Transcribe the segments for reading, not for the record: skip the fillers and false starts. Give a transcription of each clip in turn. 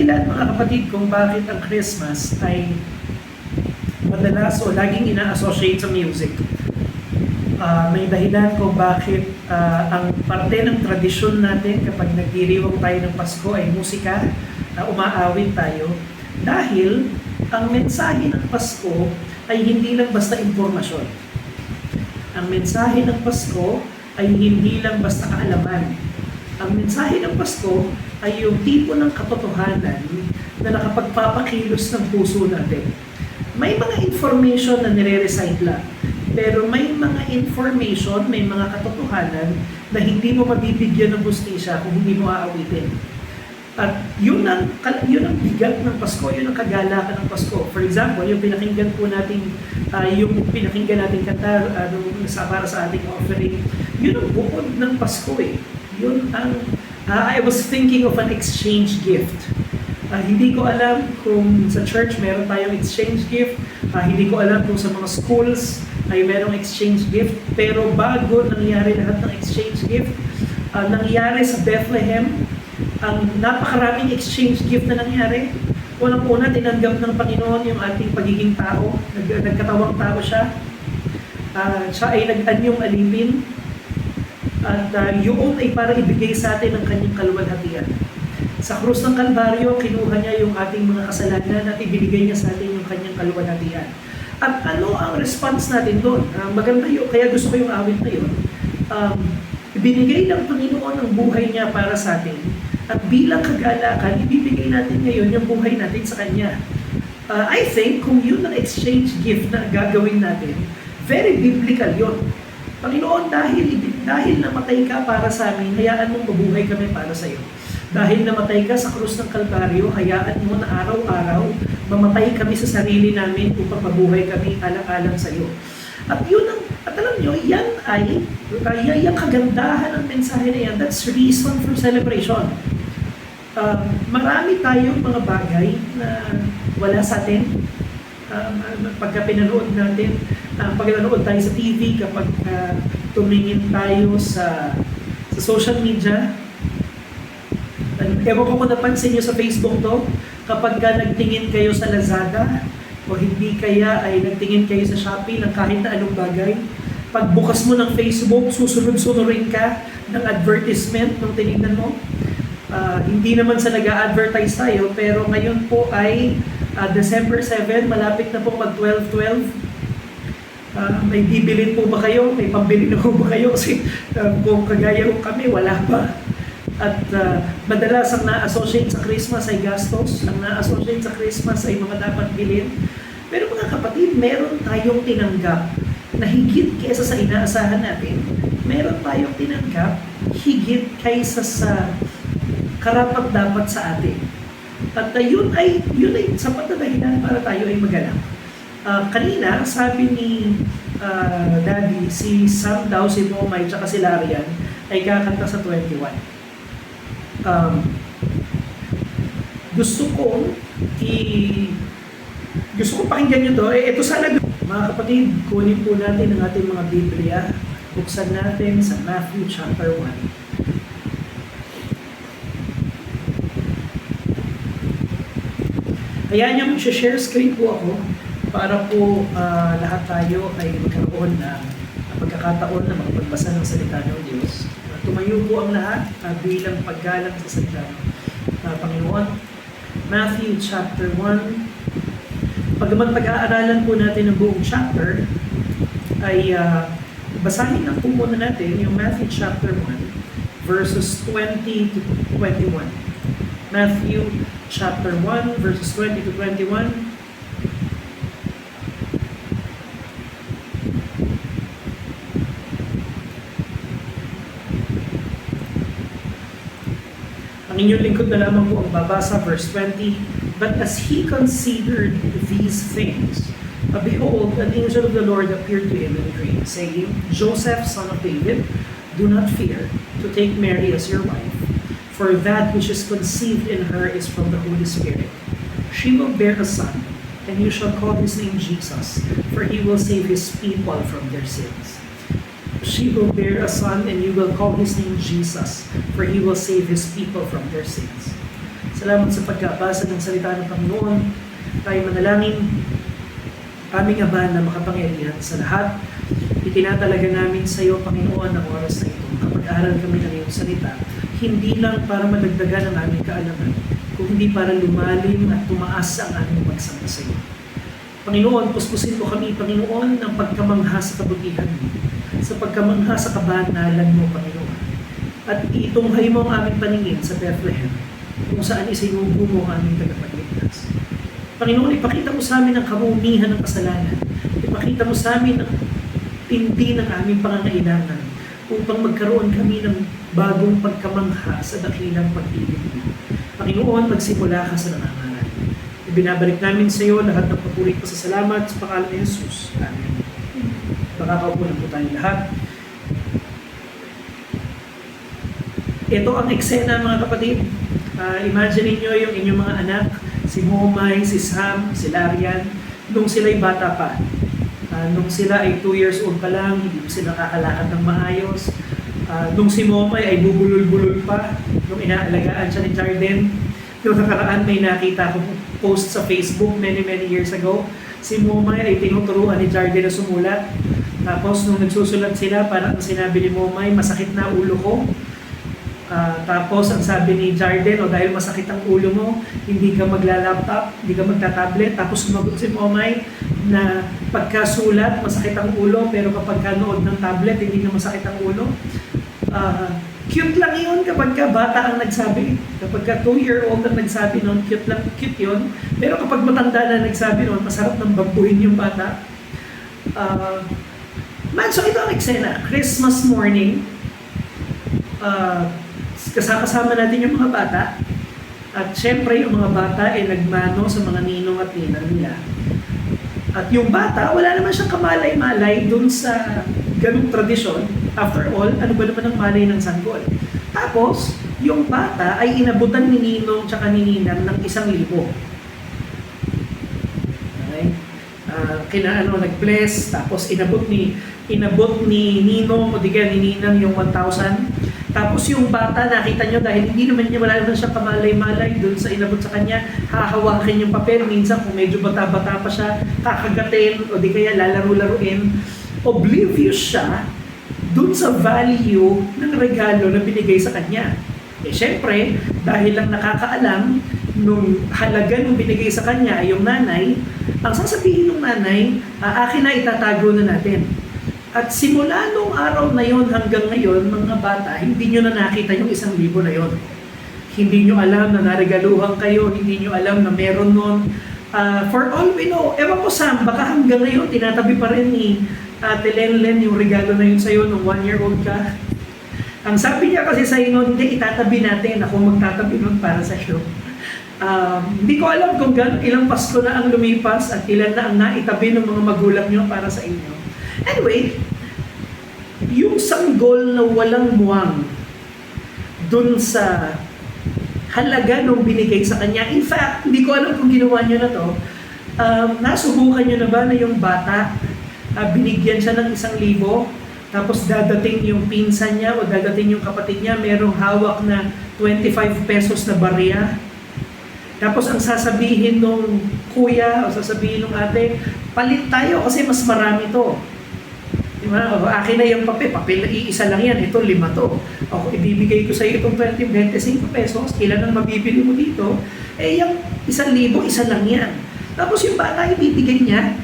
dahilan mga kapatid kung bakit ang Christmas ay madalas o laging ina-associate sa music. May dahilan kung bakit ang parte ng tradisyon natin kapag nagdiriwang tayo ng Pasko ay musika, umaawit tayo. Dahil ang mensahe ng Pasko ay hindi lang basta impormasyon. Ang mensahe ng Pasko ay hindi lang basta kaalaman. Ang mensahe ng Pasko ay yung tipo ng katotohanan na nakapagpapakilos ng puso natin. May mga information na nire-recite lang, pero may mga information, may mga katotohanan na hindi mo mabibigyan ng hustisya kung hindi mo aawitin. At yun ang bigat ng Pasko, yun ang kagalakan ng Pasko. For example, yung pinakinggan natin kanta para sa ating offering, yun ang bukod ng Pasko eh. Yun ang, I was thinking of an exchange gift. Hindi ko alam kung sa church meron tayong exchange gift. Hindi ko alam kung sa mga schools ay merong exchange gift. Pero bago nangyari lahat ng exchange gift, nangyari sa Bethlehem, ang napakaraming exchange gift na nangyari. Unang-una, tinanggap ng Panginoon yung ating pagiging tao. Nagkatawang tao siya. Siya ay nag-anyong alipin. At yun ay para ibigay sa atin ang kanyang kaluwalhatian. Sa krus ng Kalbaryo, kinuha niya yung ating mga kasalanan at ibinigay niya sa atin yung kanyang kaluwalhatian. At ano ang response natin doon? Maganda yun, kaya gusto ko yung awit na yun. Ibinigay ng Panginoon ang buhay niya para sa atin. At bilang kagalakan, ibibigay natin ngayon yung buhay natin sa Kanya. I think kung yun ang exchange gift na gagawin natin, very biblical yun. Panginoon, dahil namatay ka para sa amin, hayaan mong mabuhay kami para sa iyo. Dahil namatay ka sa krus ng Kalbaryo, hayaan mo na araw-araw mamatay kami sa sarili namin upang mabuhay kami alang-alang sa iyo. At alam nyo, yan ay yung kagandahan ng mensahe na yan. That's reason for celebration. Marami tayong mga bagay na wala sa atin. Pagka pinanood natin, pag nanood tayo sa TV, kapag tumingin tayo sa social media, ewan ko kung napansin nyo sa Facebook to, kapag nagtingin kayo sa Lazada, o hindi kaya ay nagtingin kayo sa Shopee ng kahit na anong bagay, pagbukas mo ng Facebook, susunod-sunurin ka ng advertisement nung tinignan mo. Hindi naman sa nag-a-advertise tayo, pero ngayon po ay December 7, malapit na po mag 12/12. May bibilin po ba kayo? May pambili na po ba kayo? Kasi kung kagaya ko kami, wala pa. At madalas ang na-associate sa Christmas ay gastos, ang na-associate sa Christmas ay mga dapat bilhin. Pero mga kapatid, meron tayong tinanggap na higit kaysa sa inaasahan natin. Meron tayong tinanggap higit kaysa sa karapat-dapat sa atin. At yun ay sapat na dahilan para tayo ay magalak. Kanina, sabi ni Daddy, si Sam daw, si Momay, tsaka si Larian ay kakanta sa 21. Gusto ko pakinggan nyo to. Ito sana, mga kapatid, kunin po natin ang ating mga Biblia. Buksan natin sa Matthew chapter 1. Kaya niya mag-share screen po ako para po lahat tayo ay magkaroon na pagkakataon na makapagbasa ng salita ng Diyos. Tumayo po ang lahat bilang paggalang sa salita ng Panginoon. Matthew chapter 1. Pagaman pag-aaralan po natin ang buong chapter, ay basahin lang po muna natin yung Matthew chapter 1, verses 20 to 21. Matthew chapter 1, verses 20 to 21. Ang inyong lingkod na lamang po ang babasa, verse 20. But as he considered these things, behold, an angel of the Lord appeared to him in a dream, saying, Joseph, son of David, do not fear to take Mary as your wife, for that which is conceived in her is from the Holy Spirit. She will bear a son, and you shall call his name Jesus, for he will save his people from their sins. She will bear a son, and you will call his name Jesus, for he will save his people from their sins. Salamat sa pagkabasa ng salita ng Panginoon. Tayo manalangin, aming Ama na makapangyarihan sa lahat. Itinatalaga namin sa iyo, Panginoon, ang oras na ito. Kapag-aral kami ng iyong salita, hindi lang para madagdagan ang aming kaalaman, kung hindi para lumalim at tumaas ang aming pagsamba sa iyo. Panginoon, puspusin mo kami, Panginoon, ng pagkamangha sa kabutihan mo, sa pagkamangha sa kabanalan mo, Panginoon. At itunghay mo ang aming paningin sa Bethlehem, kung saan isinugo mo ang aming tagapagligtas. Panginoon, ipakita mo sa amin ang karumihan ng kasalanan. Ipakita mo sa amin ang tindi ng aming pangangailangan upang magkaroon kami ng bagong pagkamangha sa dakilang pag-ibig mo. Panginoon, magsimula ka sa nangangaral. Ibinabalik namin sa iyo lahat ng papuri at pasasalamat sa pangalan ni Jesus. Amen. Makakaupo na po tayo lahat. Ito ang eksena, mga kapatid. Imagine niyo yung inyong mga anak, si Momay, si Sam, si Larian, nung sila'y bata pa. Nung sila ay 2 years old pa lang, hindi mo sila nakakalakad ng maayos. Nung si Momay ay bubulol-bulol pa, nung inaalagaan siya ni Jarden. Yung nakaraan may nakita ko post sa Facebook many years ago. Si Momay ay tinuturuan ni Jarden na sumulat. Tapos nung nagsusulat sila, parang sinabi ni Momay, masakit na ulo ko. Tapos ang sabi ni Jarden, dahil masakit ang ulo mo, hindi ka magla-laptop, hindi ka magta-tablet. Tapos sumagot si Momay na pagkasulat, masakit ang ulo, pero kapag kanood ng tablet, hindi na masakit ang ulo. Cute lang yun kapag ka bata ang nagsabi. Kapag ka 2-year-old ang nagsabi noon, cute lang, cute yun. Pero kapag matanda na nagsabi noon, masarap nang bambuhin yung bata. So ito ang eksena, Christmas morning. Kasama natin yung mga bata. At syempre, yung mga bata ay nagmano sa mga ninong at ninang nila. At yung bata, wala naman siyang kamalay-malay dun sa ganung tradisyon. After all, ano ba naman ang malay ng sanggol? Tapos, yung bata ay inabutan ni ninong tsaka ni ninang ng 1,000. Okay? Nag-bless, tapos inabot ni ninong o di kaya ni ninang yung 1,000. Tapos yung bata, nakita nyo, dahil hindi naman niya, wala naman siya kamalay-malay doon sa inabot sa kanya, hahawakin yung papel. Minsan kung medyo bata-bata pa siya, kakagatin o di kaya lalaro-laruin. Oblivious siya doon sa value ng regalo na binigay sa kanya. Syempre, dahil lang nakakaalam nung halaga nung binigay sa kanya ay yung nanay, ang sasabihin ng nanay, akin na, itatago na natin. At simula nung araw na yon hanggang ngayon, mga bata, hindi nyo na nakita yung 1,000 na yon. Hindi nyo alam na naregaluhan kayo, hindi nyo alam na meron nun. For all we know, ewan ko Sam, baka hanggang ngayon, tinatabi pa rin ni Ate Lenlen yung regalo na yun sa'yo nung 1-year-old ka. Ang sabi niya kasi sa'yo nun, hindi, itatabi natin, ako magtatabi nun para sa'yo. Hindi ko alam kung ilang Pasko na ang lumipas at ilan na ang naitabi ng mga magulang nyo para sa inyo. Anyway, yung sanggol na walang muwang dun sa halaga nung binigay sa kanya. In fact, hindi ko alam kung ginawa nyo na to. Nasubukan nyo na ba na yung bata, binigyan siya ng 1,000, tapos dadating yung pinsan niya o dadating yung kapatid niya, merong hawak na 25 pesos na barya. Tapos ang sasabihin nung kuya o sasabihin nung ate, palit tayo kasi mas marami to. Diba? Akin na yung papel na iisa lang yan, ito 5 to. Ako ibibigay ko sa iyo itong 25 pesos, ilan ang mabibili mo dito? Yung 1,000, isa lang yan. Tapos yung bata ibibigay niya.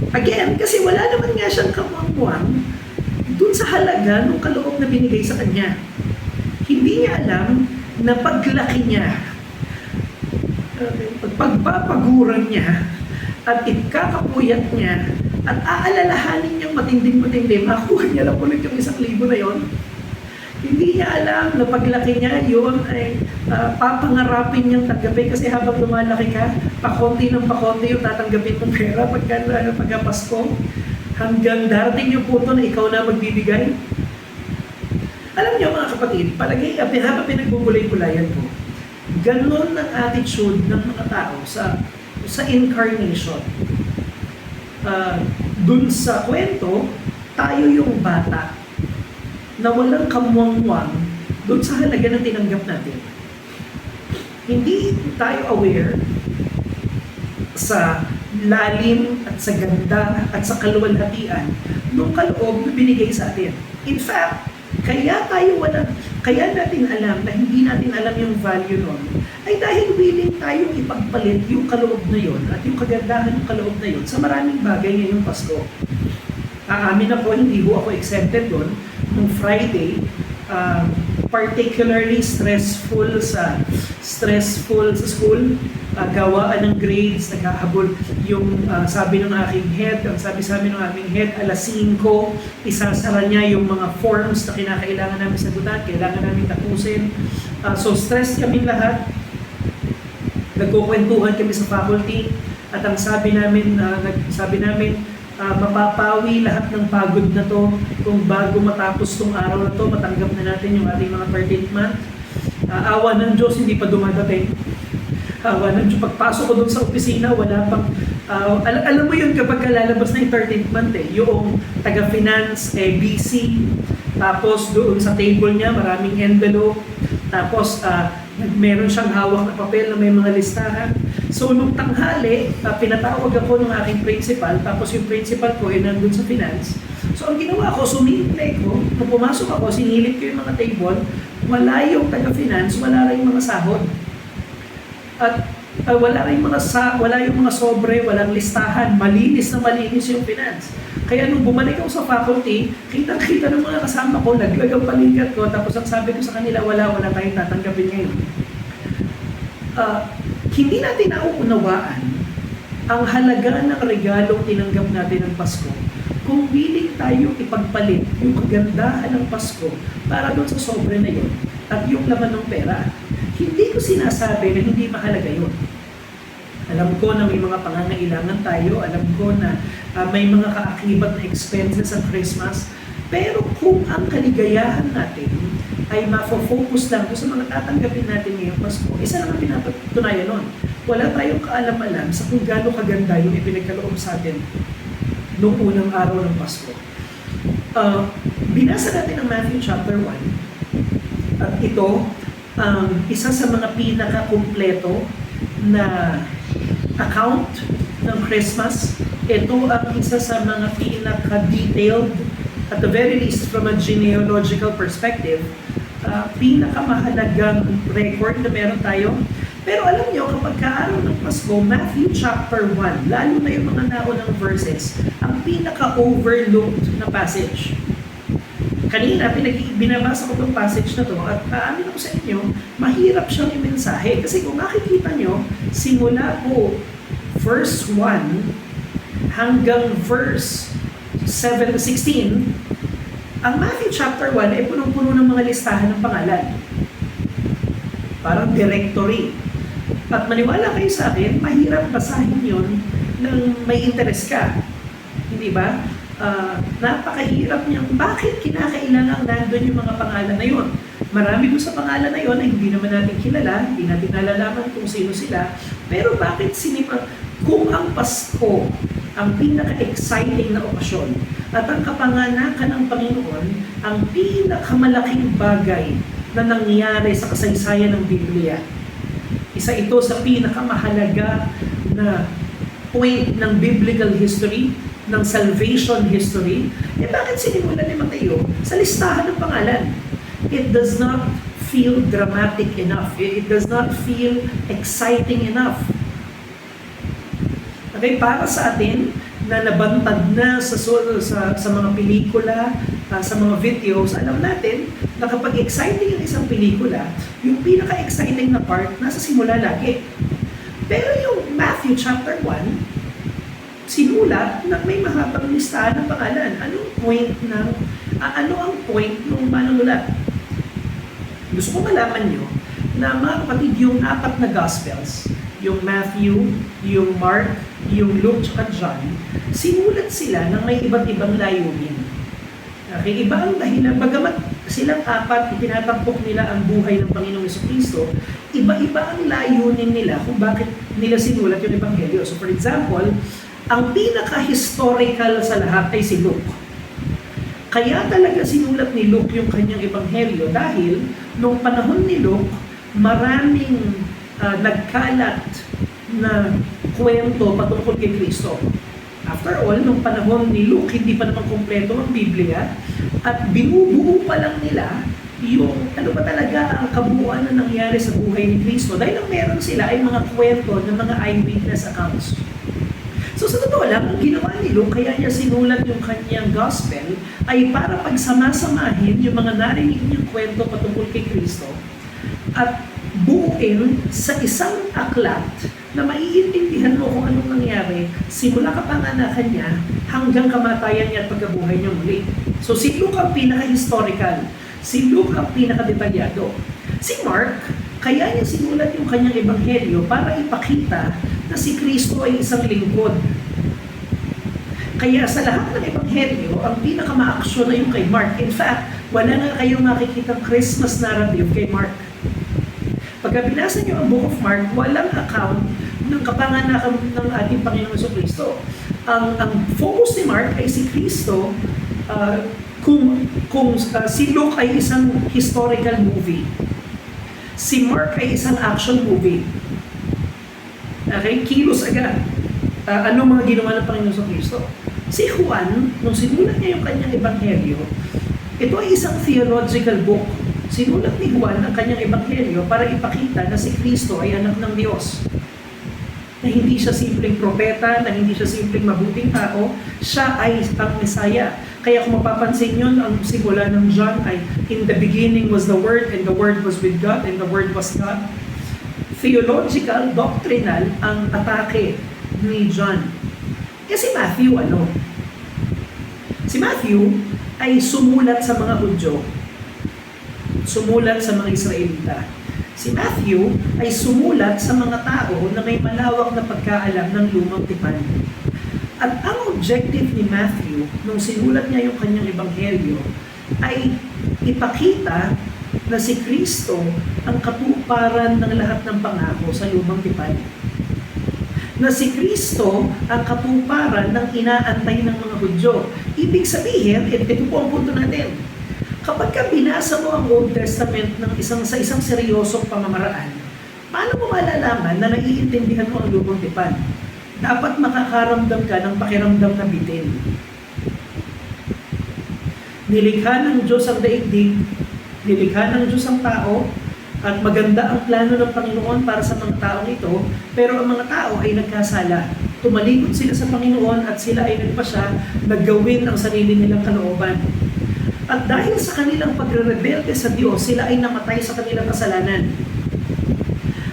Again, kasi wala naman nga siyang kamangwang dun sa halaga ng kaloob na binigay sa kanya. Hindi niya alam na paglaki niya, pagpapaguran niya, at ikakapuyat niya, at aalalahanin niyang matinding-matindi, makuha niya lang ulit yung 1,000 na yon. Hindi niya alam na paglaki niya, yun ay papangarapin niyang tanggapin kasi habang lumalaki ka, pakonti ng pakonti yung tatanggapin mong pera pagka Pasko, hanggang darating yung punto na ikaw na magbibigay. Alam niyo mga kapatid, palagi habang pinagbubulay-bulayan ko, ganun ang attitude ng mga tao sa incarnation. Dun sa kwento, tayo yung bata na walang kamuwang-wang dun sa halaga na tinanggap natin. Hindi tayo aware sa lalim at sa ganda at sa kaluwalhatian nung kaloob na binigay sa atin. In fact, kaya natin alam na hindi natin alam yung value nun, ay dahil willing tayong ipagpalit yung kaloob na yun at yung kagandahan ng kaloob na yun sa maraming bagay ngayong Pasko. Aamin ako, hindi ho ako exempted doon. Nung Friday, particularly stressful sa school, gawaan ng grades, naghahabol yung sabi ng aking head, ang sabi sa amin ng aming head, alas 5, isasara niya yung mga forms na kinakailangan namin sagutan, kailangan namin tapusin. So stress kami lahat, nagkukwentuhan kami sa faculty, at ang sabi namin, mapapawi lahat ng pagod na to kung bago matapos tong araw na to, matanggap na natin yung ating mga 13th month. Awa ng Diyos, hindi pa dumadating. Awa ng Diyos, pagpasok ko doon sa opisina, wala pang, alam mo yun kapag lalabas na yung 13th month yung taga-finance, busy, tapos doon sa table niya, maraming envelope, tapos meron siyang hawak na papel na may mga listahan. So nung tanghali, pinatawag ako ng aking principal, tapos yung principal ko ay nandun sa finance. So ang ginawa ko, sumilip ko, nung pumasok ako, sinilip ko yung mga table, wala yung taga-finance, wala rin yung mga sahod. At wala yung mga sobre, walang listahan, malinis na malinis yung finance. Kaya nung bumalik ako sa faculty, kitang-kita ng mga kasama ko, laglag ang palikat ko, tapos ang sabi ko sa kanila, wala tayong tatanggapin ngayon. Hindi natin nauunawaan ang halaga ng regalong tinanggap natin ng Pasko kung willing tayo ipagpalit yung kagandahan ng Pasko para doon sa sobre na yun at yung laman ng pera. Hindi ko sinasabi na hindi mahalaga yun. Alam ko na may mga pangangailangan tayo, alam ko na may mga kaakibat na expenses ang Christmas, pero kung ang kaligayahan natin ay mafo-focus lang sa mga tatanggapin natin ngayong Pasko, isa lang ang pinapatunayan nun. Wala tayong kaalam-alam sa kung gaano kaganda yung ipinagkaloob sa atin noong unang araw ng Pasko. Binasa natin ang Matthew chapter 1, at ito isa sa mga pinaka-kumpleto na account ng Christmas. Ito ang isa sa mga pinaka-detailed, at the very least from a genealogical perspective, pinakamahalagang record na meron tayo. Pero alam nyo, kapag kaaraw ng Pasko, Matthew chapter 1, lalo na yung mga naunang verses, ang pinaka-overlooked na passage. Kanina, binabasa ko itong passage na to, at aamin ako sa inyo, mahirap siyang imensahe. Kasi kung makikita nyo, simula po verse 1 hanggang verse 16, ang Matthew chapter 1 ay punong-puno ng mga listahan ng pangalan. Parang directory. At maniwala kayo sa akin, mahirap basahin yun nang may interest ka. Hindi ba? Napakahirap niyang bakit kinakailangan nandun yung mga pangalan na yun. Marami doon sa pangalan na yun ay hindi naman natin kilala, hindi natin nalalaman kung sino sila. Pero bakit kung ang Pasko ang pinaka-exciting na okasyon at ang kapanganakan ng Panginoon ang pinakamalaking bagay na nangyari sa kasaysayan ng Biblia. Isa ito sa pinakamahalaga na point ng biblical history, ng salvation history. Bakit sinimulan ni Mateo sa listahan ng pangalan? It does not feel dramatic enough. It does not feel exciting enough. Okay, para sa atin na nabantad na sa mga pelikula, sa mga videos, alam natin na kapag exciting ang isang pelikula, yung pinaka-exciting na part nasa simula lagi. Pero yung Matthew chapter 1, sinulat na may mahabang listahan ng pangalan. Ano ang point ng manunulat? Gusto ko malaman nyo na mga kapatid, yung 4 na Gospels, yung Matthew, yung Mark, yung Luke, at John, sinulat sila ng may iba't ibang layunin. Okay, iba ang dahilan. Bagamat silang 4, itinatampok nila ang buhay ng Panginoong Jesucristo, iba-iba ang layunin nila kung bakit nila sinulat yung Ebanghelyo. So for example, ang pinaka-historical sa lahat ay si Luke. Kaya talaga sinulat ni Luke yung kanyang Ebanghelyo dahil nung panahon ni Luke, maraming nagkalat na kwento patungkol kay Kristo. After all, nung panahon ni Luke, hindi pa naman kompleto ang Biblia at binubuo pa lang nila yung ano ba talaga ang kabuuan na nangyari sa buhay ni Kristo dahil ang meron sila ay mga kwento ng mga eyewitness accounts. So sa totoo lang, ang ginawa ni Luke, kaya niya sinulat yung kanyang gospel, ay para pagsamasamahin yung mga narinig niyang kwento patungkol kay Kristo at buuin sa isang aklat na maiintindihan mo kung anong nangyari simula kapanganakan niya hanggang kamatayan niya at pagkabuhay niya muli. So si Luke ang pinaka-historical, si Luke ang pinaka-detalyado. Si Mark, kaya niya sinulat yung kanyang ebanghelyo para ipakita na si Kristo ay isang lingkod. Kaya sa lahat ng ebanghelyo, ang pinaka-maaksyon na yung kay Mark. In fact, wala nga kayong makikitang Christmas narrative kay Mark. Pagka binasa niyo ang Book of Mark, walang account ng kapanganakan ng ating Panginoon Jesucristo. Ang focus ni Mark ay si Kristo, kung si Luke ay isang historical movie. Si Mark ay isang action movie. Okay? Kilos agad. Ano mga ginawa ng Panginoon Jesucristo? Si Juan, nung sinulat niya yung kanyang ebanghelyo, ito ay isang theological book. Sinulat ni Juan ang kanyang ebanghelyo para ipakita na si Kristo ay anak ng Diyos. Na hindi siya simpleng propeta, na hindi siya simpleng mabuting tao, siya ay ang Mesaya. Kaya kung mapapansin nyo, ang simula ng John ay, in the beginning was the Word, and the Word was with God, and the Word was God. Theological, doctrinal ang atake ni John. Kasi Matthew, Si Matthew ay sumulat sa mga Hudyo, sumulat sa mga Israelita. Si Matthew ay sumulat sa mga tao na may malawak na pagkaalam ng lumang tipan. At ang objective ni Matthew, nung sinulat niya yung kanyang ebanghelyo, ay ipakita na si Kristo ang katuparan ng lahat ng pangako sa lumang tipan. Na si Kristo ang katuparan ng inaantay ng mga Hudyo. Ibig sabihin, ito po ang punto natin. Kapag ka binasa mo ang Old Testament sa isang seryosong pamamaraan, paano mo malalaman na naiintindihan mo ang lumang tipan? Dapat makakaramdam ka ng pakiramdam na bitin. Nilikha ng Diyos ang daigdig, nilikha ng Diyos ang tao, at maganda ang plano ng Panginoon para sa mga taong ito, pero ang mga tao ay nagkasala. Tumalikod sila sa Panginoon at sila ay nagpasya, naggawin ang sarili nilang kalooban. At dahil sa kanilang pagre-rebelde sa Diyos, sila ay namatay sa kanilang kasalanan.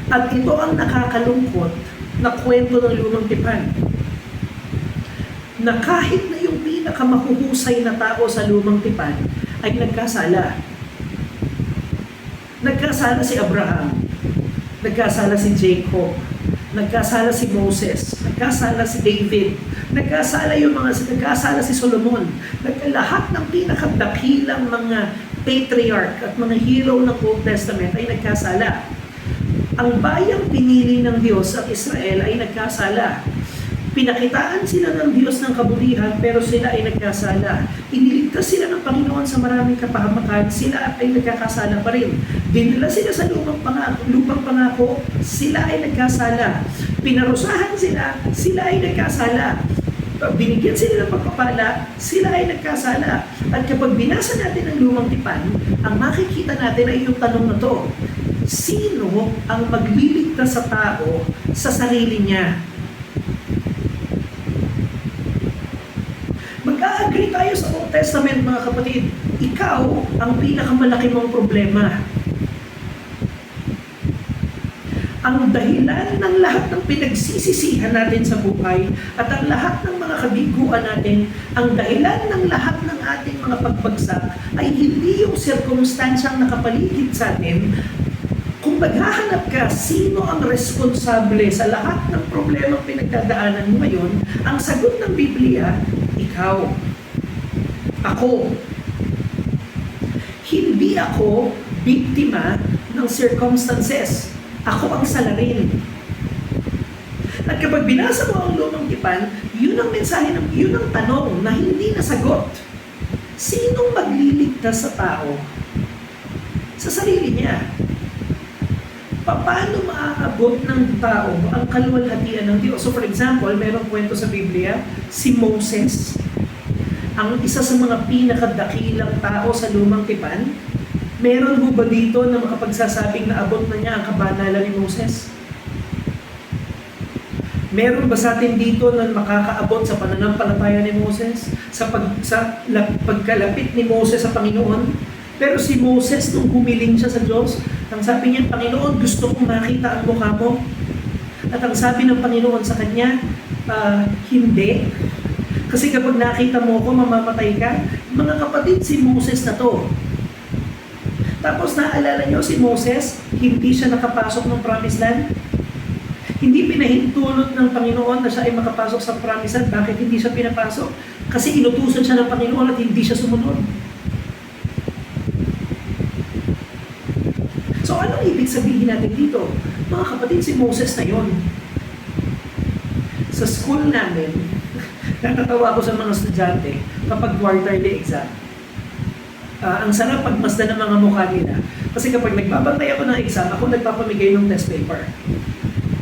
At ito ang nakakalungkot na kwento ng lumang tipan. Na kahit na yung pinakamahuhusay na tao sa lumang tipan ay nagkasala. Nagkasala si Abraham, nagkasala si Jacob, nagkasala si Moses, nagkasala si David, nagkasala si Solomon. Lahat ng pinakadakilang mga patriarch at mga hero ng Old Testament ay nagkasala. Ang bayang pinili ng Diyos, ang Israel, ay nagkasala. Pinakitaan sila ng Diyos ng kabutihan, pero sila ay nagkasala. Iniligtas sila ng Panginoon sa maraming kapahamakan, sila ay nagkakasala pa rin. Dinala sila sa lupang pangako, sila ay nagkasala. Pinarusahan sila ay nagkasala. Binigyan sila ng pagpapala, sila ay nagkasala. At kapag binasa natin ang lumang tipan, ang makikita natin ay yung tanong na to: sino ang magliligtas sa tao sa sarili niya? Mag-agree tayo sa Old Testament, mga kapatid. Ikaw ang pinakamalaki mong problema. Ang dahilan ng lahat ng pinagsisisihan natin sa buhay at ang lahat ng mga kabiguan natin, ang dahilan ng lahat ng ating mga pagbagsak ay hindi yung sirkumstansyang nakapaligid sa atin. Kung maghahanap ka, sino ang responsable sa lahat ng problemang pinagdadaanan mo ngayon, ang sagot ng Biblia, ikaw. Ako. Hindi ako biktima ng circumstances. Ako ang salarin. At kapag binasa mo ang lumang tipan, yun ang mensahe, yun ang tanong na hindi nasagot. Sinong magliligtas sa tao? Sa sarili niya. Paano maaabot ng tao ang kaluwalhatian ng Diyos? So for example, merong kwento sa Biblia, si Moses, ang isa sa mga pinakadakilang tao sa lumang tipan. Meron ho ba dito na makapagsasabing na abot na niya ang kabanalan ni Moses? Meron ba sa atin dito na makakaabot sa pananampalataya ni Moses? Sa pagkalapit ni Moses sa Panginoon? Pero si Moses, nung humiling siya sa Diyos, ang sabi niya, Panginoon, gusto kong makita ang mukha mo. At ang sabi ng Panginoon sa kanya, hindi. Kasi kapag nakita mo ko, mamamatay ka. Mga kapatid, si Moses na to. Tapos naalala niyo, si Moses, hindi siya nakapasok ng Promised Land. Hindi pinahintulot ng Panginoon na siya ay makapasok sa Promised Land. Bakit hindi siya pinapasok? Kasi inutusan siya ng Panginoon at hindi siya sumunod. So anong ibig sabihin natin dito? Mga kapatid, si Moses na yon. Sa school namin, natatawa ko sa mga estudyante kapag quarterly exam. Ang sarap pagmasdan ng mga mukha nila. Kasi kapag nagbabantay ako ng exam, ako nagpapamigay ng test paper.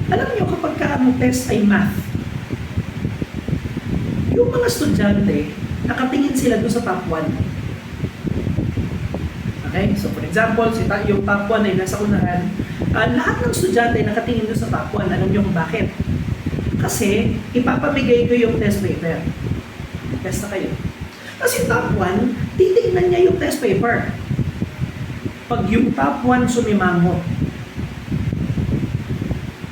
Alam niyo, kapag ang test ay math, yung mga estudyante, nakatingin sila doon sa top 1. Okay? So for example, yung top 1 ay nasa unahan, lahat ng estudyante ay nakatingin doon sa top 1. Alam niyo kung bakit? Kasi ipapamigay ko yung test paper. Test na kayo. Kasi yung top 1, titignan niya yung test paper. Pag yung top 1 sumimango,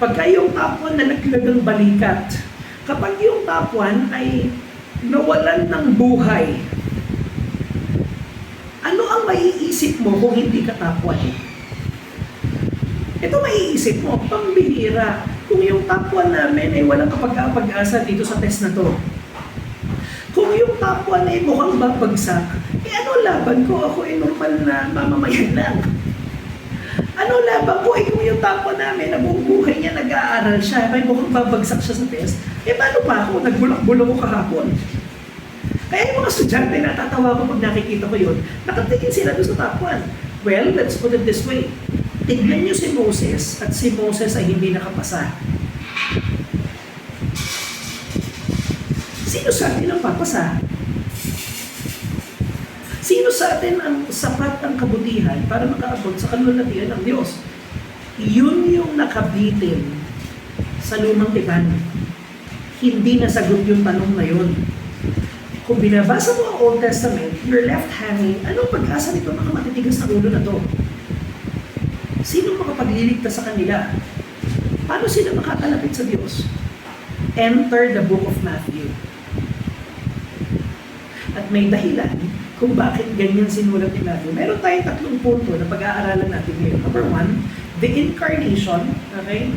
pagka yung top 1 nalaglag ang balikat, kapag yung top 1 ay nawalan ng buhay, ano ang maiisip mo kung hindi ka top 1? Ito maiisip mo, pambihira. Kung yung top 1 namin ay walang kapag-asa dito sa test na to. Kung yung top 1 ay mukhang babagsak, ano laban ko? Ako ay normal na mamamayan lang. Ano laban ko? Kung yung top 1 namin, na buong buhay niya nag-aaral siya, may mukhang babagsak siya sa test, paano pa ako? Nagbulak-bulak ko kahapon. Kaya yung mga estudyante, natatawa ko pag nakikita ko yun, nakatingin sila doon sa top 1. Well, let's put it this way. Tignan niyo si Moses, at si Moses ay hindi nakapasa. Sino sa atin ang papasa? Sino sa atin ang sapat ang kabutihan para makaabot sa kaluwalhatian ng Diyos? Yun yung nakabitin sa lumang tipan. Hindi nasagot yung tanong na yun. Kung binabasa mo ang Old Testament, you're left hanging, anong pag-asa nito mga matitigas na ulo na to? Sino makapagliligtas sa kanila? Paano sila makakalapit sa Diyos? Enter the book of Matthew. At may dahilan kung bakit ganyan sinulat ni Matthew. Meron tayong 3 punto na pag-aaralan natin ngayon. Number 1, the incarnation, okay?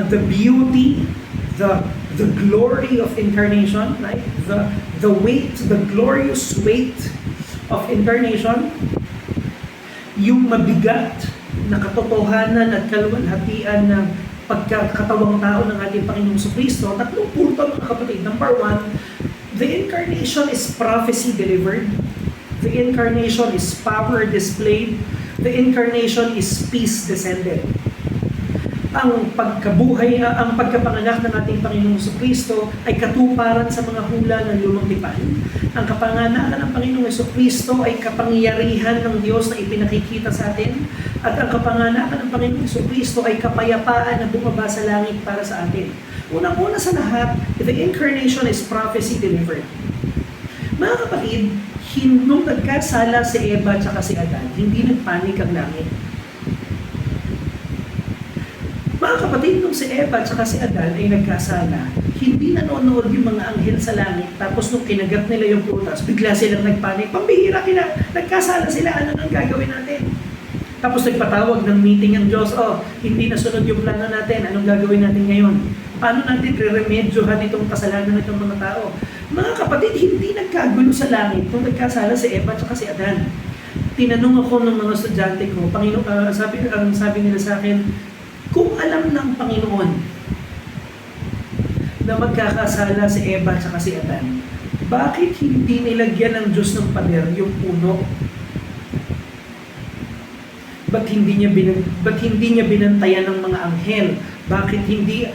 The beauty, the glory of incarnation, right? The weight, the glorious weight of incarnation, yung mabigat na katotohanan at kaluwalhatian ng pagkakatawang tao ng ating Panginoong Jesucristo. 3 punto mga kapatid. Number 1, the incarnation is prophecy delivered. The incarnation is power displayed. The incarnation is peace descended. Ang pagkapanganak ng ating Panginoong Jesucristo ay katuparan sa mga hula ng lumang tipan. Ang kapanganakan ng Panginoong Jesucristo ay kapangyarihan ng Diyos na ipinakikita sa atin. At ang kapanganakan ng Panginoong Jesucristo ay kapayapaan na bumaba sa langit para sa atin. Unang-una sa lahat, the incarnation is prophecy delivered. Mga kapatid, nung nagkasala si Eva at si Adan, hindi nagpanik ang langit. Mga kapatid, nung si Eva at si Adan ay nagkasala, hindi nanonood yung mga anghel sa langit, tapos nung kinagat nila yung prutas, bigla silang nagpanik. Pambihira, nagkasala sila, ano nang gagawin natin? Tapos nagpatawag ng meeting ang Diyos, hindi nasunod yung plano natin, anong gagawin natin ngayon? Paano natin re-remedyohan itong kasalanan ng itong mga tao? Mga kapatid, hindi nagkagulo sa langit nung nagkasala si Eva at si Adan. Tinanong ako ng mga estudyante ko, sabi nila sa akin, kung alam ng Panginoon na magkakasala si Eva at si Adan, bakit hindi nilagyan ng Diyos ng pader yung puno? Ba't hindi niya binantayan ng mga anghel? Bakit hindi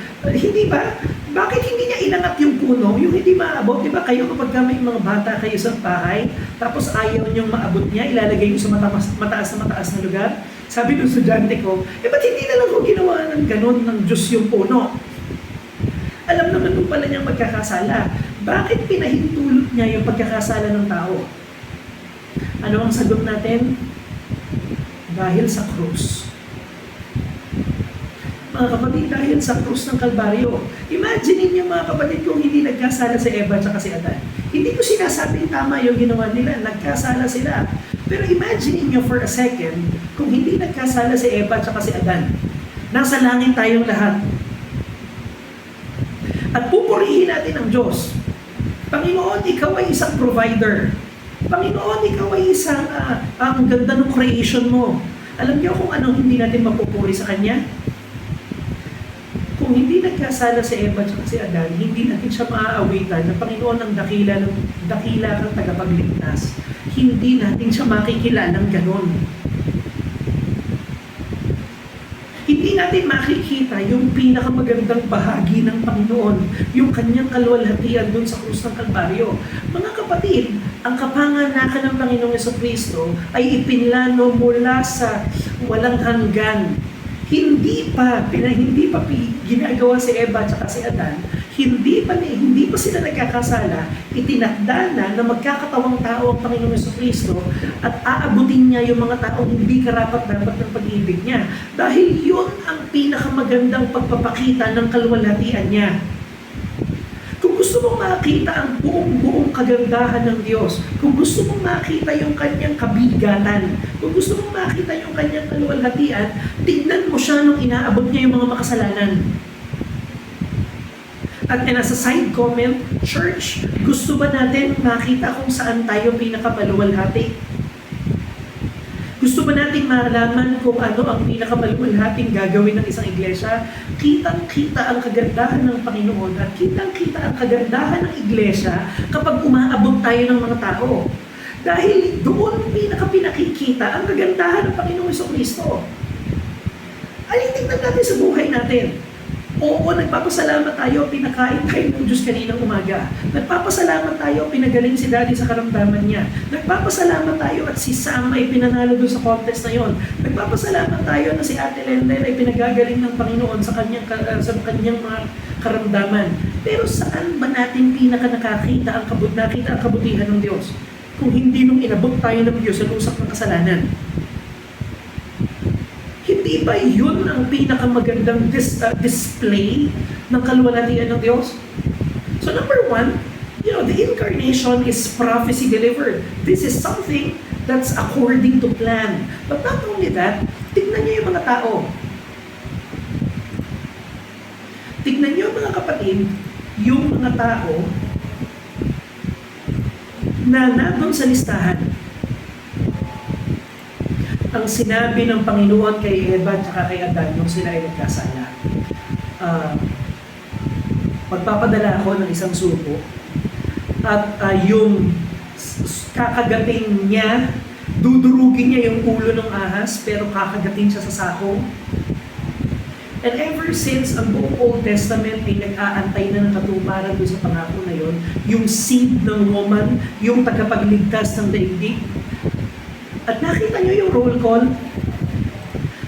ba? Bakit hindi niya inangat yung puno, yung hindi maabot? Di ba kayo kapag may mga bata kayo sa bahay, tapos ayaw niyong maabot niya, ilalagay niyo sa mataas na lugar? Sabi ng estudyante ko, ba't hindi na lang ko ginawa ng ganun ng Diyos yung puno? Alam naman nung pala niyang magkakasala. Bakit pinahintulot niya yung pagkakasala ng tao? Ano ang sagot natin? Dahil sa krus. Mga kapatid, dahil sa krus ng Kalbaryo. Imagine niyo mga kapatid kung hindi nagkasala si Eva at si Adan. Hindi ko sinasabing tama yung ginawa nila, nagkasala sila. Pero imagine niyo for a second, kung hindi nagkasala si Eva at si Adan, nasa langit tayong lahat. At pupurihin natin ang Diyos. Panginoon, ikaw ay isang provider. Panginoon, ikaw ay isang, ang ganda ng creation mo. Alam niyo kung anong hindi natin mapupuri sa Kanya? Kung hindi nagkasala si Eva at si Adan, hindi natin siya maaawitan na Panginoon ang dakila kang tagapagligtas. Hindi natin siya makikilalang ganon. Hindi natin makikita yung pinakamagandang bahagi ng Panginoon, yung kanyang kalwalhatian doon sa krus ng Kalbaryo. Mga kapatid, ang kapanganakan ng Panginoong Jesucristo ay ipinlano mula sa walang hanggan. Hindi pa ginagawa si Eva at si Adan, hindi pa sila nagkakasala, itinakda na magkakatawang tao ang Panginoong Jesucristo at aabutin niya yung mga taong hindi karapat-dapat ng pag-ibig niya. Dahil yun ang pinakamagandang pagpapakita ng kalwalhatian niya. Kung gusto mong makita ang buong kagandahan ng Diyos, kung gusto mong makita yung kanyang kabigatan, kung gusto mong makita yung kanyang kalwalhatian, tignan mo siya nung inaabot niya yung mga makasalanan. At as a side comment, church, gusto ba natin makita kung saan tayo pinakamaluwalhati? Gusto ba natin malaman kung ano ang pinakamaluwalhating gagawin ng isang iglesia? Kitang-kita ang kagandahan ng Panginoon at kitang-kita ang kagandahan ng iglesia kapag umaabot tayo ng mga tao. Dahil doon pinakapinakikita ang kagandahan ng Panginoong Jesucristo. Tingnan natin sa buhay natin. Oo, nagpapasalamat tayo, pinakain tayo ng Diyos kaninang umaga. Nagpapasalamat tayo, pinagaling si Daddy sa karamdaman niya. Nagpapasalamat tayo at si Sam ay pinanalo doon sa contest na yon. Nagpapasalamat tayo na si Ate Lendel ay pinagagaling ng Panginoon sa kanyang mga karamdaman. Pero saan ba natin nakita ang kabutihan ng Diyos? Kung hindi nung inabot tayo ng Diyos sa lusak ng kasalanan. Hindi ba yun ang pinakamagandang display ng kalwalhatian ng Diyos? So number one, the incarnation is prophecy delivered. This is something that's according to plan. But not only that, tignan niyo yung mga tao. Tignan niyo mga kapatid, yung mga tao na nandun sa listahan. Ang sinabi ng Panginoon kay Eva at kay Adan nung sila ay nagkasala. Magpapadala ako ng isang suko at yung kakagating niya, dudurugin niya yung ulo ng ahas pero kakagating siya sa sakong. And ever since ang buong Old Testament ay nag-aantay na ng katuparan doon sa pangako na yon, yung seed ng woman, yung tagapagligtas ng daigdig. At nakita niyo yung roll call?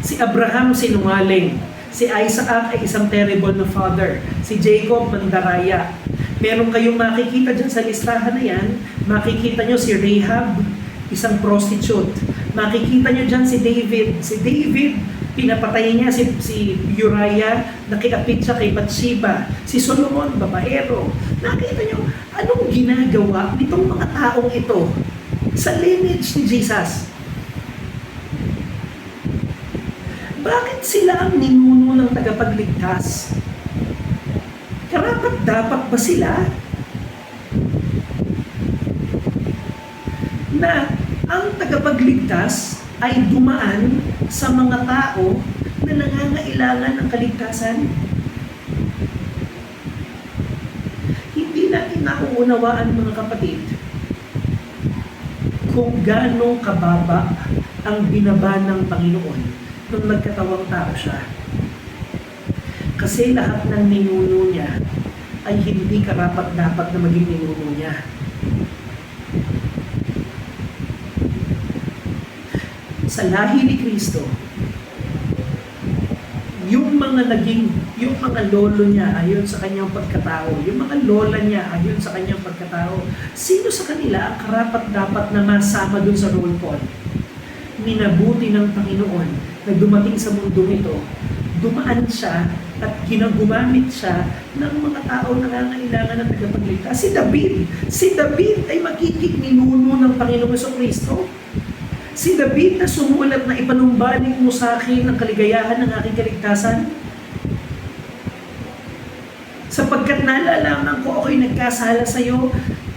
Si Abraham sinungaling. Si Isaac ay isang terrible na father. Si Jacob mandaraya. Meron kayong makikita dyan sa listahan na yan. Makikita niyo si Rahab, isang prostitute. Makikita niyo dyan si David. Si David, pinapatay niya si Uriah, nakiapit siya kay Bathsheba. Si Solomon, babaero. Nakita niyo, anong ginagawa nitong mga taong ito sa lineage ni Jesus? Bakit sila ang ninuno ng tagapagligtas? Karapat-dapat ba sila na ang tagapagligtas ay dumaan sa mga tao na nangangailangan ng kaligtasan? Hindi natin nauunawaan mga kapatid kung gaano kababa ang binaba ng Panginoon nung nagkatawang tao siya. Kasi lahat ng ninuno niya ay hindi karapat-dapat na maging ninuno niya. Sa lahi ni Kristo, yung mga lolo niya ayon sa kanyang pagkatao, yung mga lola niya ayon sa kanyang pagkatao, sino sa kanila ang karapat-dapat na masama dun sa roll call? Minabuti ng Panginoon na dumating sa mundong ito, dumaan siya at gumamit siya ng mga tao na nangangailangan ng tagapagligtas. Si David ay magiging ninuno ng Panginoong Kristo. Si David na sumulat na ipanumbalik mo sa akin ang kaligayahan ng aking kaligtasan. Sapagkat nalalaman ko ako'y nagkasala sa iyo,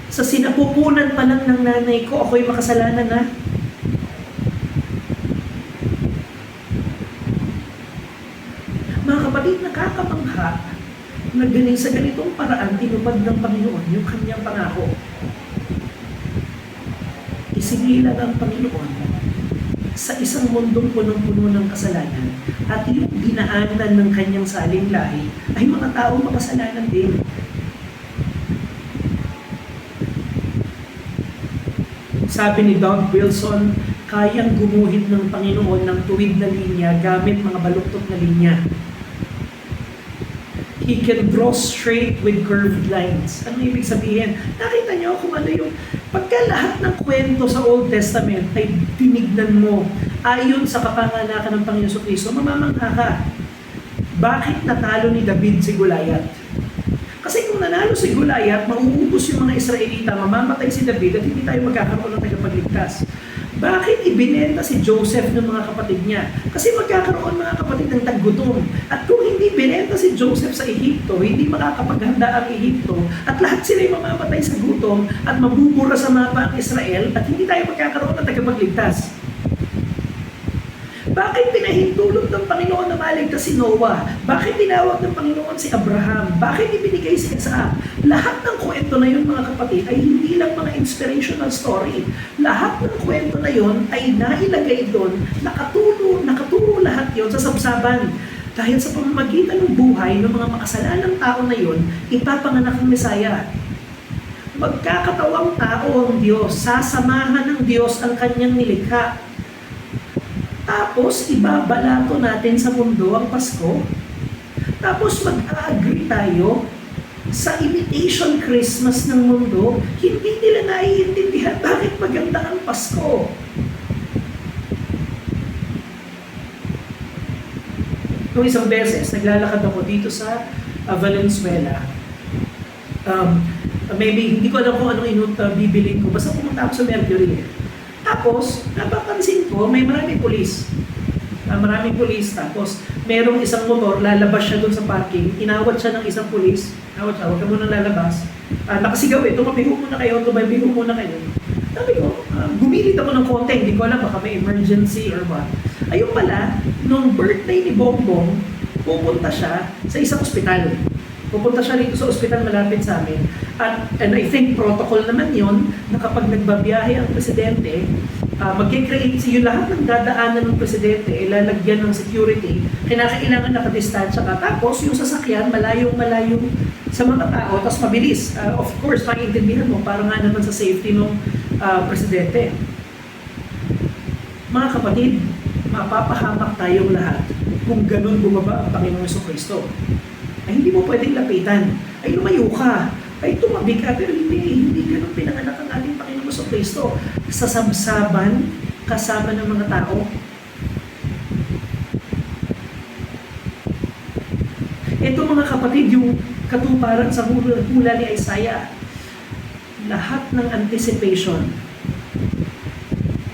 sa sinapupunan pa lang ng nanay ko, ako'y makasalanan na. Mga kapatid, nakakabangha na sa ganitong paraan tinupad ng Panginoon yung kanyang pangako. Isingilan ang Panginoon sa isang mundong punong-puno ng kasalanan at yung dinaanan ng kanyang saling lahi ay mga taong makasalanan din. Sabi ni Doug Wilson, kayang gumuhit ng Panginoon ng tuwid na linya gamit mga baluktot na linya. He can draw straight with curved lines. Ano ibig sabihin? Nakita niyo kung ano yung pagka lahat ng kwento sa Old Testament ay tinignan mo ayon sa kapanganakan ng Panginoon Kristo, mamamangha ka. Bakit natalo ni David si Goliath? Kasi kung nanalo si Goliath, mauubos yung mga Israelita, mamamatay si David at hindi tayo magkakaroon ng tagapagligtas. Bakit ibinenta si Joseph ng mga kapatid niya? Kasi magkakaroon mga kapatid ng taggutom. At kung hindi binenta si Joseph sa Ehipto, hindi makakapaghanda ang Ehipto, at lahat sila'y mamamatay sa gutom at mabubura sa mapa ang Israel, at hindi tayo magkakaroon ng tagapagligtas. Bakit pinahintulot ng Panginoon na maligtas si Noah? Bakit tinawag ng Panginoon si Abraham? Bakit ibinigay si Isaac? Lahat ng kwento na yun, mga kapatid, ay hindi lang mga inspirational story. Lahat ng kwento na yun ay nailagay doon, nakaturo lahat yun sa sabsaban. Dahil sa pamamagitan ng buhay ng mga makasalanang tao na yun, ipapanganak ang Mesaya. Magkakatawang tao ang Diyos, sasamahan ng Diyos ang kanyang nilikha. Tapos, ibabalato natin sa mundo ang Pasko. Tapos, mag-agree tayo sa imitation Christmas ng mundo. Hindi nila naiintindihan bakit maganda ang Pasko. Nung isang beses, naglalakad ako dito sa Valenzuela. Maybe, hindi ko alam kung anong bibilin ko. Basta pumunta ako sa Mercury. Tapos, napapansin ko, may maraming pulis. Tapos, merong isang motor, lalabas siya doon sa parking. Inawat siya ng isang pulis. Huwag ka munang lalabas. Nakasigaw tumabiho muna kayo. Sabi ko, gumilit ako ng konti. Hindi ko alam, baka may emergency or what. Ayun pala, nung birthday ni Bongbong, pupunta siya sa isang ospital. Pupunta siya dito sa ospital malapit sa amin. And I think protocol naman yon na kapag nagbabiyahe ang presidente, mag-create yung lahat ng dadaanan ng presidente, ilalagyan ng security, kinakailangan nakadistansya ka. Tapos yung sasakyan, malayong-malayo sa mga tao, tapos mabilis. Of course, maiintindihan mo, para nga naman sa safety ng presidente. Mga kapatid, mapapahamak tayong lahat kung ganun bumaba ang Panginoong Jesucristo. Ay hindi mo pwedeng lapitan. Ay lumayo ka. Ay tumabi ka. Pero hindi ganun pinanganak ang ating Panginoong Jesucristo. Sa sabsaban, kasama ng mga tao. Ito mga kapatid, yung katuparan sa hula ni Isaiah. Lahat ng anticipation,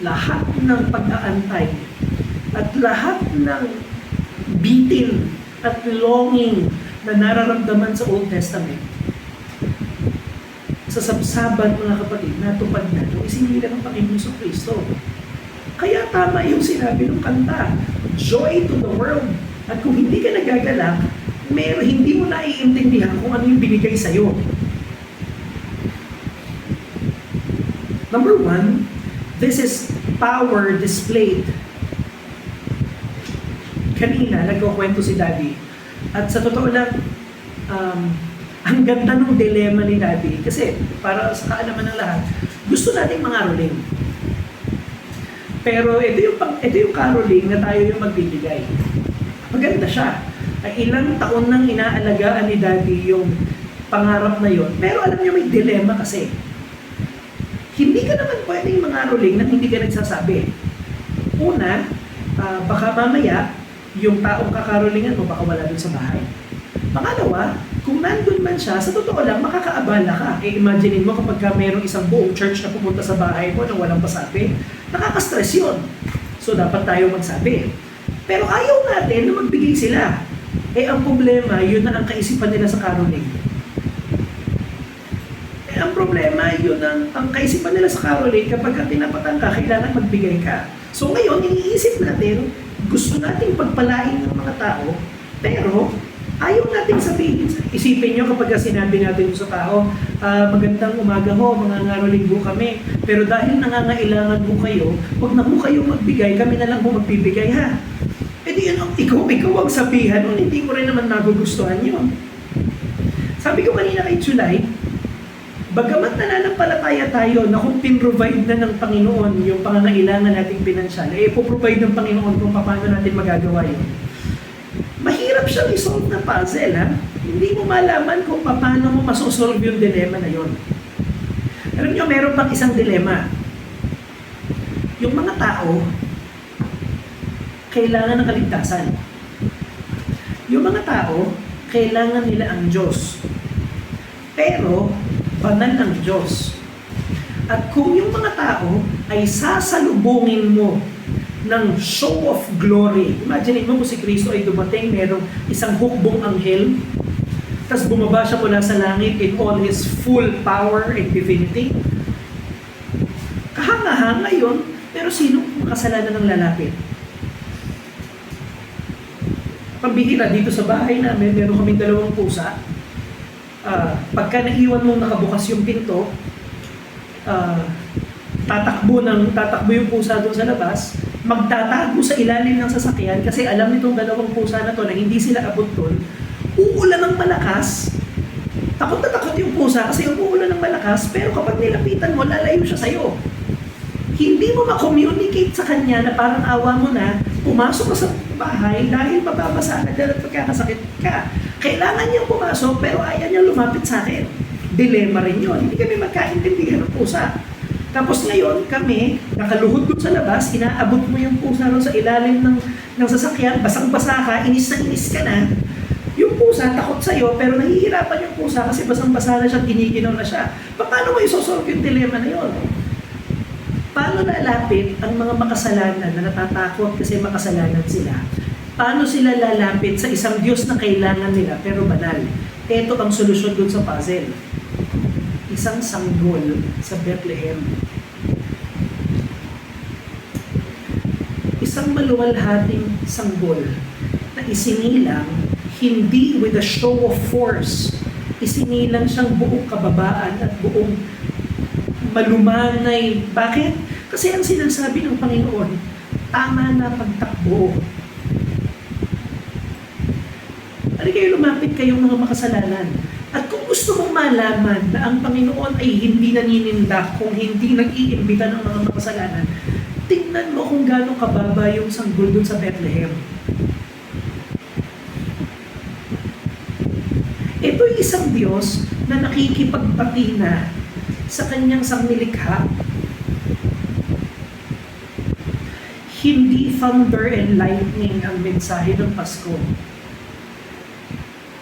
lahat ng pag-aantay, at lahat ng bitin at longing na nararamdaman sa Old Testament, sa sabsaban mga kapatid, natupad na nung isinilang ng Panginoon Jesucristo. Kaya tama yung sinabi ng kanta, joy to the world. At kung hindi ka nagagalak, hindi mo naiintindihan kung ano yung binigay sa'yo. Number one, this is power displayed. Kanina, nagkukwento si Daddy. At sa totoo lang, ang ganda ng dilemma ni Daddy. Kasi, para sa kaalaman ng lahat, gusto nating mangaroling. Pero ito yung caroling na tayo yung magbibigay. Maganda siya. Ay ilang taon nang inaalagaan ni Daddy yung pangarap na yon. Pero alam niyo, may dilemma kasi. Hindi ka naman pwedeng mangaroling nang hindi ka nagsasabi. Una, baka mamaya, yung taong kakarolingan mo baka wala dun sa bahay. Pangalawa, kung nandun man siya, sa totoo lang, makakaabala ka. Imaginein mo kapag ka mayroong isang buong church na pupunta sa bahay mo nang walang pasabi, nakaka-stress yun. So, dapat tayo magsabi. Pero ayaw natin na magbigay sila. Ang problema, yun na ang kaisipan nila sa caroling. Ang problema, yun ang kaisipan nila sa caroling, kapag tinapatan ka, kailangan magbigay ka. So ngayon, iniisip natin, gusto nating pagpalain ng mga tao, pero ayaw nating sabihin. Isipin nyo kapag sinabi natin sa tao, magandang umaga ho, mga ngaroling ho kami, pero dahil nangangailangan ho kayo, huwag na ho kayo magbigay, kami na lang ho magbibigay ha. Di ikaw ang sabihan, hindi ko rin naman nagugustuhan yun. Sabi ko kanina kay July, bagamat nananampalataya tayo na kung pin-provide na ng Panginoon yung pangangailangan nating pinansyal, ipoprovide ng Panginoon kung paano natin magagawa yun. Mahirap siyang isolve na puzzle, ha? Hindi mo malaman kung paano mo masosolve yung dilemma na yun. Alam niyo, meron pang isang dilemma. Yung mga tao, kailangan ng kaligtasan. Yung mga tao, kailangan nila ang Diyos. Pero, banal ng Diyos. At kung yung mga tao ay sasalubungin mo ng show of glory, imagine mo kung si Kristo ay dumating, merong isang hukbong anghel, tapos bumaba siya mula sa langit in all His full power and divinity. Kahanga-hanga yun, pero sino makasalanan ng lalapit? Pambihira, dito sa bahay namin, meron kaming 2 pusa. Pagka naiwan mong nakabukas yung pinto, tatakbo yung pusa doon sa labas, magtatago sa ilalim ng sasakyan kasi alam nitong 2 pusa na to na hindi sila abot doon, uulan ng malakas, takot na takot yung pusa kasi uulan ng malakas, pero kapag nilapitan mo, lalayo siya sa'yo. Hindi mo ma-communicate sa kanya na parang awa mo na, pumasok ka sa bahay dahil mababasa na dahil pagkakasakit ka. Kailangan niyang pumasok pero ayaw niyang lumapit sa akin. Dilema rin yun. Hindi kami magkaintindihan ng pusa. Tapos ngayon, kami, nakaluhod doon sa labas, inaabot mo yung pusa ron sa ilalim ng sasakyan, basang-basa ka, inis na inis ka na. Yung pusa, takot sa'yo, pero nahihirapan yung pusa kasi basang-basa na siya, giniginaw na siya. Paano mo isosolve yung dilema na yun? Paano lalapit ang mga makasalanan na natatakot kasi makasalanan sila? Paano sila lalapit sa isang Diyos na kailangan nila pero banal? Ito ang solusyon dun sa puzzle. Isang sanggol sa Bethlehem. Isang maluwalhating sanggol na isinilang hindi with a show of force. Isinilang siyang buong kababaan at buong malumanay. Bakit? Kasi ang sinasabi ng Panginoon, tama na pagtakbo. Ano kayo, lumapit kayong mga makasalanan. At kung gusto mong malaman na ang Panginoon ay hindi naninindak, kung hindi nag-iimbita ng mga makasalanan, tingnan mo kung gaano kababa yung sanggol dun sa Bethlehem. Ito'y isang Diyos na nakikipagpatina sa kanyang sangnilikha. Hindi thunder and lightning ang mensahe ng Pasko.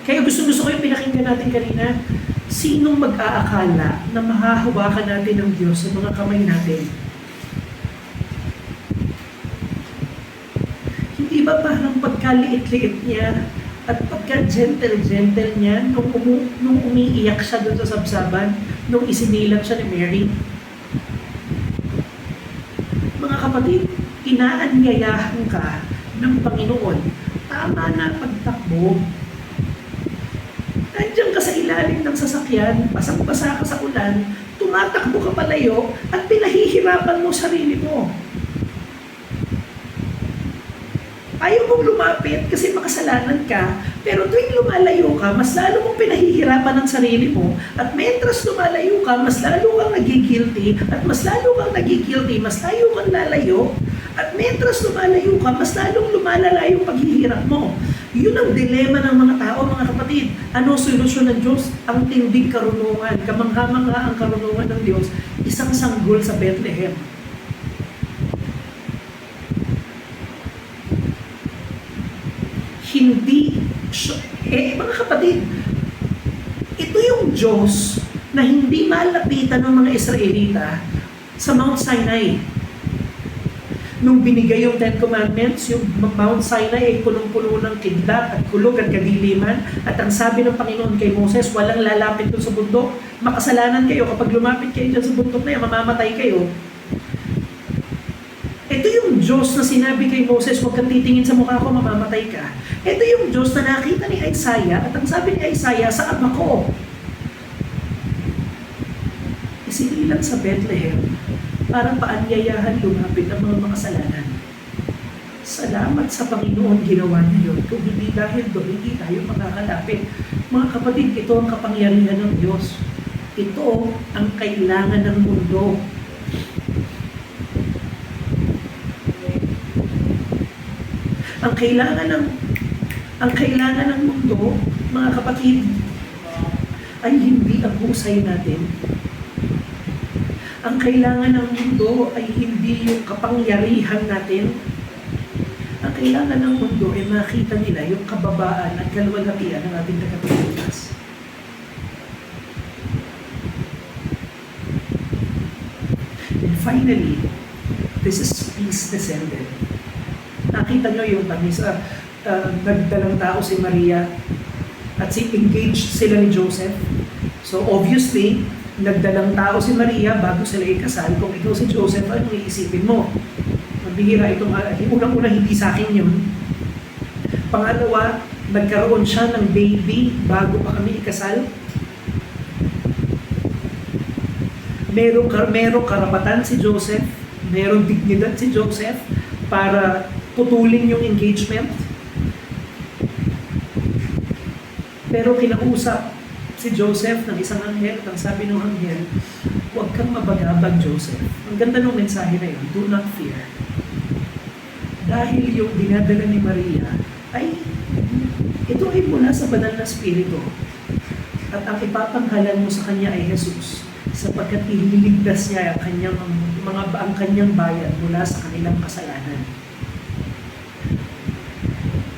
Kaya gusto ko yung pinakinggan natin kanina, sinong mag-aakala na mahahawakan natin ng Diyos sa mga kamay natin? Hindi ba parang pagkaliit-liit niya at pagka-gentle-gentle niya nung umiiyak siya doon sa sabsaban, nung isinilang siya ni Mary? Mga kapatid, inaanyayahan ka ng Panginoon, tama na pagtakbo. Nandiyan ka sa ilalim ng sasakyan, basang-basa ka sa ulan, tumatakbo ka palayo, at pinahihirapan mo sarili mo. Ayaw mong lumapit kasi makasalanan ka, pero tuwing lumalayo ka, mas lalo mong pinahihirapan ang sarili mo, at mentras lumalayo ka, mas lalo kang nagigilty, at mas lalo kang nagigilty, mas layo kang lalayo, at mentras lumalayo ka, mas lalong lumalala yung paghihirap mo. Yun ang dilema ng mga tao, mga kapatid. Ano solusyon ng Diyos? Ang tinding karunungan, kamangha-mangha ang karunungan ng Diyos, isang sanggol sa Bethlehem. Hindi, mga kapatid, ito yung Diyos na hindi malapitan ng mga Israelita sa Mount Sinai. Nung binigay yung Ten Commandments, yung Mount Sinai ay punong-puno ng kidlat at kulog at kadiliman. At ang sabi ng Panginoon kay Moses, walang lalapit doon sa bundok. Makasalanan kayo kapag lumapit kayo dyan sa bundok na yan, mamamatay kayo. Ito yung Diyos na sinabi kay Moses, huwag kang titingin sa mukha ko, mamamatay ka. Ito yung Diyos na nakita ni Isaiah, at ang sabi ni Isaiah, sa ama ko. Isinilang sa Bethlehem, para paanyayahan lumapit ang mga makasalanan. Salamat sa Panginoon, ginawa niya yun. Kung hindi dahil doon, hindi tayo makakalapit. Mga kapatid, ito ang kapangyarihan ng Diyos. Ito ang kailangan ng mundo. Ang kailangan ng mundo, mga kapatid, ay hindi ang husay natin. Ang kailangan ng mundo ay hindi yung kapangyarihan natin. Ang kailangan ng mundo ay makita nila yung kababaan at kaluwalhatian ng ating tagapagligtas. And finally, this is peace descended. Nakita nyo yung tamis, nagdalang tao si Maria at engaged sila ni Joseph. So obviously, nagdalang tao si Maria bago sila ikasal. Kung ikaw si Joseph, ano iisipin mo? Magbihira itong, unang-una hindi sa akin yun. Pangalawa, nagkaroon siya ng baby bago pa kami ikasal. Merong karapatan si Joseph, merong dignidad si Joseph para putulin yung engagement. Pero kinausap si Joseph ng isang anghel at ang sabi ng anghel, huwag kang mabagabag, Joseph. Ang ganda ng mensahe na yun, do not fear. Dahil yung dinadala ni Maria ay ito ay mula sa banal na spirito. At ang ipapanghalan mo sa kanya ay Jesus, sapagkat ililigtas niya ang kanyang bayan mula sa kanilang kasalanan.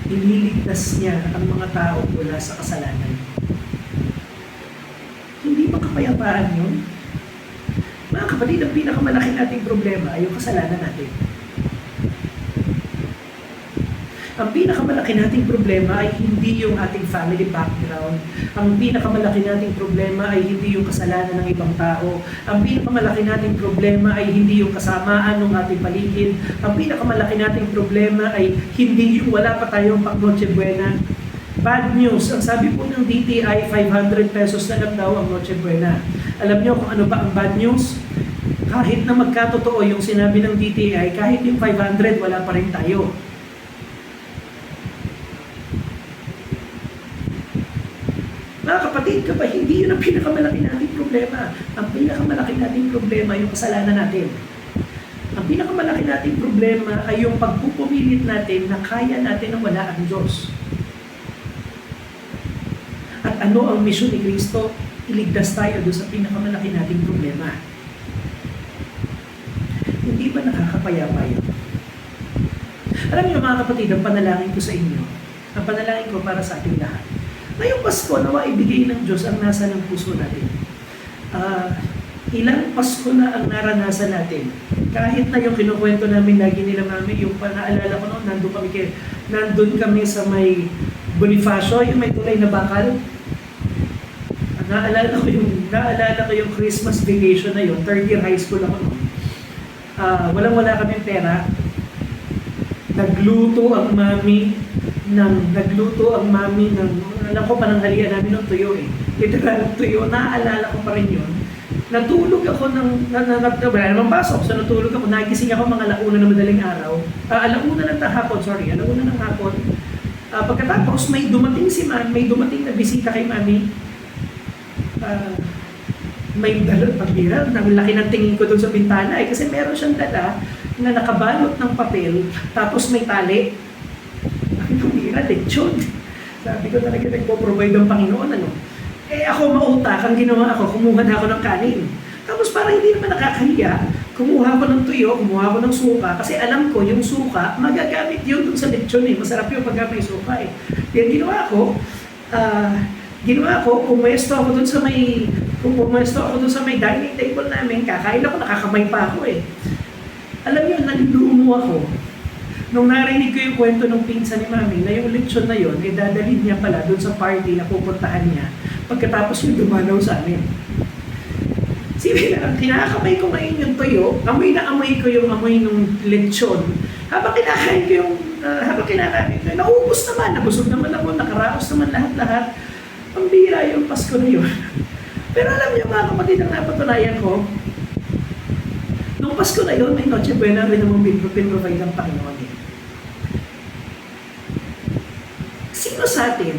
Ililigtas niya ang mga tao mula sa kasalanan. Hindi ba kapayapaan yun? Mga kapatid, ang pinakamalaki nating problema ay yung kasalanan natin. Ang pinakamalaki nating problema ay hindi yung ating family background. Ang pinakamalaki nating problema ay hindi yung kasalanan ng ibang tao. Ang pinakamalaki nating problema ay hindi yung kasamaan ng ating paligid. Ang pinakamalaki nating problema ay hindi yung wala pa tayong pang-Noche Buena. Bad news. Ang sabi po ng DTI, 500 pesos na lang daw ang Noche Buena. Alam niyo kung ano ba ang bad news? Kahit na magkatotoo yung sinabi ng DTI, kahit yung 500, wala pa rin tayo. Mga kapatid, kapag hindi yun ang pinakamalaki nating problema. Ang pinakamalaki nating problema ay yung kasalanan natin. Ang pinakamalaki nating problema ay yung pagpupumilit natin na kaya natin na wala ang Diyos. At ano ang misyon ni Kristo? Iligtas tayo doon sa pinakamalaki nating problema. Hindi ba nakakapayapa yun? Alam niyo mga kapatid, ang panalangin ko sa inyo, ang panalangin ko para sa ating lahat. Ngayong Pasko, nawa ibigay ng Diyos ang nasa ng puso natin. Ilang Pasko na ang naranasan natin. Kahit na yung kinukwento namin lagi nila mami, yung panaalala ko noon, nandun kami sa may Bonifacio, yung may tulay na bakal. Naalala ko yung Christmas vacation na yun, third year high school ako noon. Walang-wala kaming pera. Nagluto ang mami ng, alam ko pananghalian namin ng tuyo eh. Literal tuyo, naaalala ko pa rin yun. Natulog ako wala namang pasok, so natulog ako, nagising ako mga alauna ng madaling araw, alauna ng hapon, alauna ng hapon. Pagkatapos, may dumating na bisita kay mami. May pagbira, laki ng tingin ko doon sa bintana kasi meron siyang dala na nakabalot ng papel, tapos may tali. Pagbira, lechon. Sabi ko talaga, nagpo-provide ang Panginoon, ano? Ako mautak, ang ginawa ako, kumuha na ako ng kanin. Tapos para hindi naman nakakahiya, kumuha ko ng tuyo, kumuha ko ng suka, kasi alam ko yung suka, magagamit yun dun sa lechon Masarap yung pagka may suka Yan ginawa ko, pumuesto ako dun sa may dining table namin, kakain ako, nakakamay pa ako Alam niyo, nalulumo ako. Nung narinig ko yung kwento ng pinsan ni Mami na yung lechon na yun, dadalhin niya pala dun sa party na pupuntahan niya pagkatapos yung dumanaw sa amin. Sige na, kinakamay ko ngayon yung tuyo, amoy na amoy ko yung amoy ng lechon. Habang kinakain ko, naubos naman, nabusog naman ako, nakaraos naman lahat-lahat. Ang bira yung Pasko na yun. Pero alam niyo mga kapatid, ang napatunayan ko, nung Pasko na yun, may Noche Buena rin naman pinrovide ng Panginoon Sino sa atin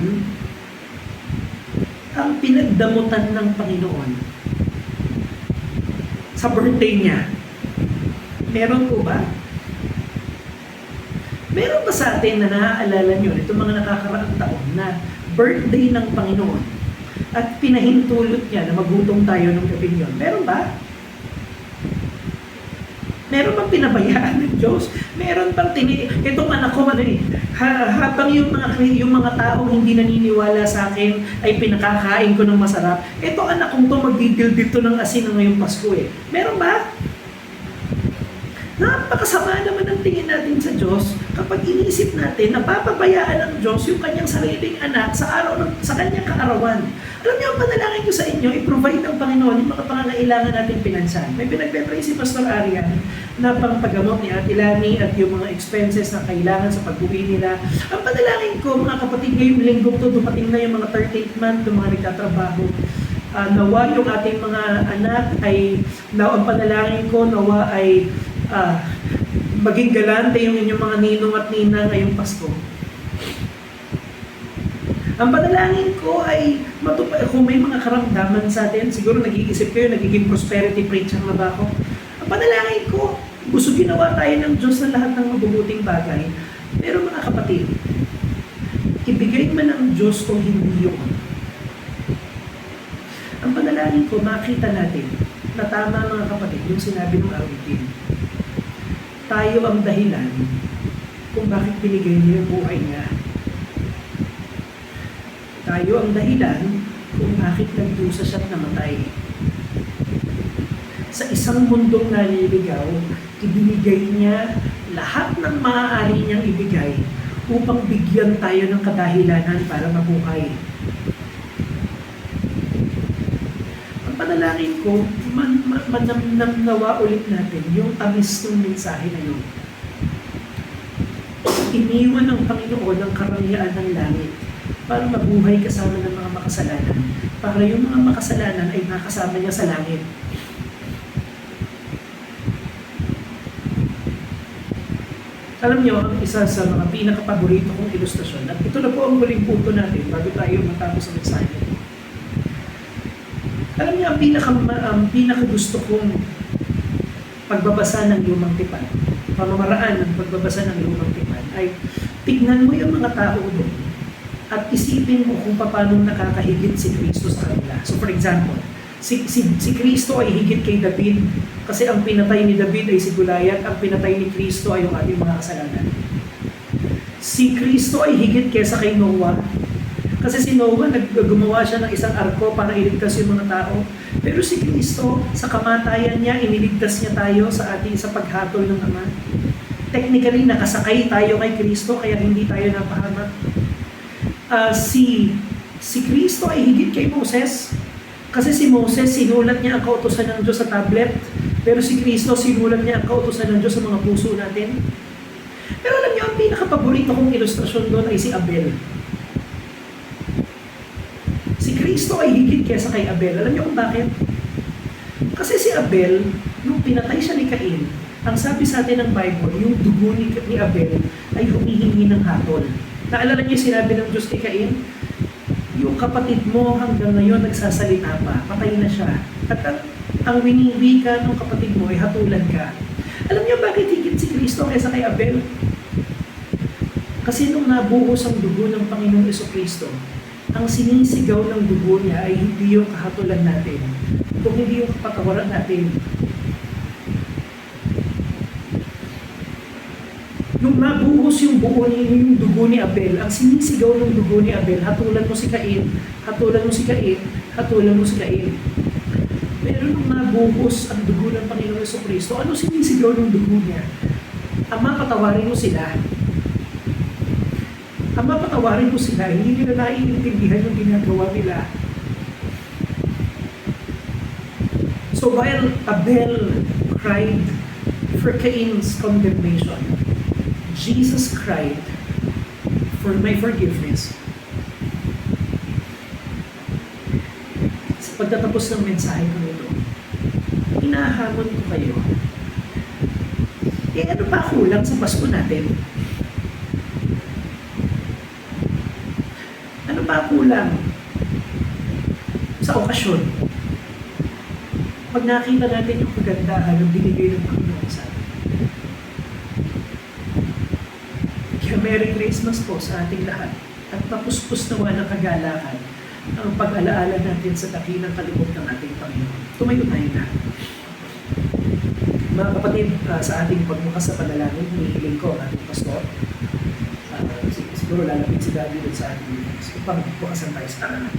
ang pinagdamutan ng Panginoon sa birthday niya? Meron po ba? Meron ba sa atin na naaalala nyo itong mga nakakaraang taon na birthday ng Panginoon at pinahintulot niya na magutom tayo ng gabi yun? Meron ba? Meron bang pinabayaan ng Diyos? Meron bang itong anak ko, habang yung mga taong hindi naniniwala sa akin ay pinakakain ko ng masarap, ito anak kong to magdidil dito ng asin na ngayong Pasko Meron ba? Napakasama naman ang tingin natin sa Diyos kapag inisip natin na papabayaan ng Diyos yung kanyang sariling anak sa kanyang kaarawan. Alam niyo, ang panalangin ko sa inyo, i-provide ng Panginoon yung mga pangangailangan natin pinansan. May pinagpe-pray si Pastor Arian na pangpagamot ni Ate Lani at yung mga expenses na kailangan sa pag-uwi nila. Ang panalangin ko, mga kapatid, ngayong linggo to, dumating na yung mga 13th month, yung mga nagtatrabaho. Nawa yung ating mga anak ang panalangin ko, nawa ay maging galante yung inyong mga ninong at ninang ngayong Pasko. Ang panalangin ko ay kung may mga karamdaman sa atin, siguro nag-iisip kayo, nagiging prosperity preacher na ba ako? Ang panalangin ko, gusto ginawa tayo ng Diyos na lahat ng mabubuting bagay. Pero mga kapatid, ibigay man ng Diyos kung hindi yun. Ang panalangin ko, makita natin na tama mga kapatid, yung sinabi ng awitin. Tayo ang dahilan kung bakit binigay niya yung buhay niya. Tayo ang dahilan kung bakit nagdusa siya't namatay. Sa isang mundong naliligaw, ibinigay niya lahat ng maaari niyang ibigay upang bigyan tayo ng kadahilanan para mabuhay. Ang panalangin ko, manamnawa ulit natin yung tamis ng mensahe na yun. Iniwan ng Panginoon ang karangyaan ng langit para mabuhay kasama ng mga makasalanan, para yung mga makasalanan ay makasama niya sa langit. Alam niyo, ang isa sa mga pinakapaborito kong ilustrasyon, at ito na po ang huling punto natin bago tayo matapos ang mensahe. Alam niyo, ang pinakagusto kong pagbabasa ng lumang tipan, pamamaraan ng pagbabasa ng lumang tipan, ay tignan mo yung mga tao doon at isipin mo kung paano nakakahigit si Kristo sa kanila. So for example, si Kristo ay higit kay David kasi ang pinatay ni David ay si Goliath, ang pinatay ni Kristo ay yung ating mga kasalanan. Si Kristo ay higit kaysa kay Noah kasi si Noah gumawa siya ng isang arko para iligtas yung mga tao. Pero si Kristo, sa kamatayan niya, iniligtas niya tayo sa paghatol ng Ama. Technically, nakasakay tayo kay Kristo kaya hindi tayo napahamak. Si Kristo ay higit kay Moses kasi si Moses sinulat niya ang kautusan ng Diyos sa tablet, pero si Kristo sinulat niya ang kautusan ng Diyos sa mga puso natin. Pero alam niyo, ang pinakapaborito kong ilustrasyon doon ay si Abel. Si Kristo ay higit kaysa kay Abel. Alam niyo kung bakit? Kasi si Abel, nung pinatay siya ni Cain, ang sabi sa atin ng Bible, yung dugo ni Abel ay humihingi ng hatol. Naalala niyo sinabi ng Diyos kay Cain? Yung kapatid mo hanggang ngayon nagsasalita pa, patay na siya. At ang winiwi ka ng kapatid mo ay hatulan ka. Alam niyo bakit higit si Kristo kaysa kay Abel? Kasi nung nabuhos ang dugo ng Panginoong Jesucristo, ang sinisigaw ng dugo niya ay hindi yung kahatulan natin, kung hindi yung kapatawaran natin. Nung nabuhos yung dugo ni Abel, ang sinisigaw ng dugo ni Abel, hatulan mo si Cain, hatulan mo si Cain, hatulan mo si Cain. Pero nung nabuhos ang dugo ng Panginoong Jesucristo, ano sinisigaw ng dugo niya? Ama, patawarin mo sila. Ama, patawarin mo sila. Hindi nila naiintindihan yung ginagawa nila. So while Abel cried for Cain's condemnation, Jesus cried for my forgiveness. Sa pagtatapos ng mensahe ko nito, inahamon ko kayo. Ano pa kulang sa Pasko natin? Ano pa kulang sa okasyon? Pag nakita natin yung kagandahan ng binigay ng Panginoon sa atin. Kaya Merry Christmas po sa ating lahat at mapuspos nawa ng kagalakan ang pag-alaala natin sa dakilang kaloob ng ating Panginoon. Tumayo tayo na. Mga kapatid, sa ating pagbukas sa panalangin, hinihiling ko ang ating pastor. Siguro lalapit si Daddy sa ating upang bukasan tayo sa tanan.